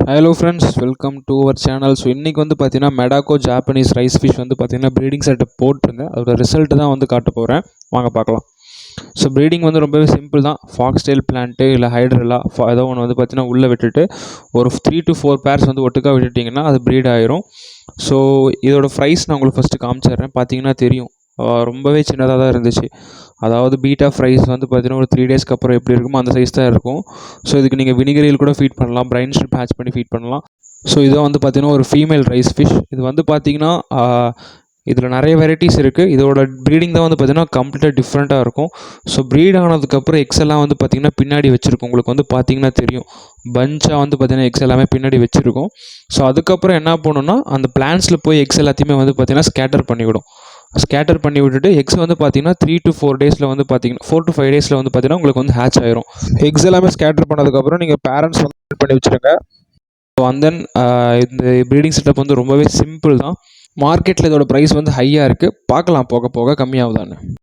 Hello friends, welcome to our channel. So இன்றைக்கி வந்து பார்த்தீங்கன்னா மெடாக்கோ ஜாப்பனீஸ் ரைஸ் ஃபிஷ் வந்து பார்த்தீங்கன்னா ப்ரீடிங் செட்டப் போட்டிருந்தேன். அதோட ரிசல்ட்டு தான் வந்து காட்ட போகிறேன். வாங்க பார்க்கலாம். ஸோ ப்ரீடிங் வந்து ரொம்பவே சிம்பிள் தான். ஃபாக்ஸ்டெயில் பிளான்ட்டு இல்லை ஹைட்ரலா ஏதோ ஒன்று வந்து பார்த்தீங்கன்னா உள்ளே விட்டுட்டு ஒரு 3 to 4 பேர்ஸ் வந்து ஒட்டுக்காக விட்டுட்டிங்கன்னா அது ப்ரீட் ஆயிரும். ஸோ இதோட ப்ரைஸ் நான் உங்களுக்கு ஃபஸ்ட்டு காமிச்சிடுறேன். பார்த்தீங்கன்னா தெரியும், ரொம்பவே சின்னதாக தான் இருந்துச்சு. அதாவது பீட்டா ஃப்ரைஸ் வந்து பார்த்தீங்கன்னா ஒரு 3 டேஸ்க்கு அப்புறம் எப்படி இருக்குமோ அந்த சைஸ் தான் இருக்கும். ஸோ இதுக்கு நீங்கள் வினிகரியில் கூட ஃபீட் பண்ணலாம், பிரைன் ஸ்ட்ரிப் ஹேட்ச் பண்ணி ஃபீட் பண்ணலாம். ஸோ இதான் வந்து பார்த்தீங்கன்னா ஒரு ஃபீமேல் ரைஸ் ஃபிஷ். இது வந்து பார்த்தீங்கன்னா இதில் நிறைய வெரைட்டிஸ் இருக்குது. இதோட ப்ரீடிங் தான் வந்து பார்த்தீங்கன்னா கம்ப்ளீட்டாக டிஃப்ரெண்ட்டாக இருக்கும். ஸோ ப்ரீட் ஆனதுக்கப்புறம் எக்ஸ் எல்லாம் வந்து பார்த்திங்கன்னா பின்னாடி வச்சுருக்கும். உங்களுக்கு வந்து பார்த்திங்கன்னா தெரியும், பஞ்சாக வந்து பார்த்திங்கன்னா எக்ஸ் எல்லாமே பின்னாடி வச்சுருக்கும். ஸோ அதுக்கப்புறம் என்ன பண்ணணும்னா அந்த பிளான்ஸில் போய் எக்ஸ் எல்லாத்தையுமே வந்து பார்த்திங்கன்னா ஸ்கேட்டர் பண்ணிவிடும். ஸ்கேட்டர் பண்ணி விட்டுட்டு எக்ஸ் வந்து பார்த்தீங்கன்னா 3 to 4 டேஸில் வந்து பார்த்தீங்கன்னா 4 to 5 டேஸில் வந்து பார்த்தீங்கன்னா உங்களுக்கு வந்து ஹேட்ச் ஆயிரும். எக்ஸ் எல்லாமே ஸ்கேட்டர் பண்ணதுக்கப்புறம் நீங்கள் பேரண்ட்ஸ் வந்து பண்ணி வச்சுருங்க. ஸோ அண்ட் தென் இந்த ப்ரீடிங் செட்டப் வந்து ரொம்பவே சிம்பிள் தான். மார்க்கெட்டில் இதோட ப்ரைஸ் வந்து ஹையாக இருக்குது. பார்க்கலாம் போக போக கம்மியாகுதான்னு.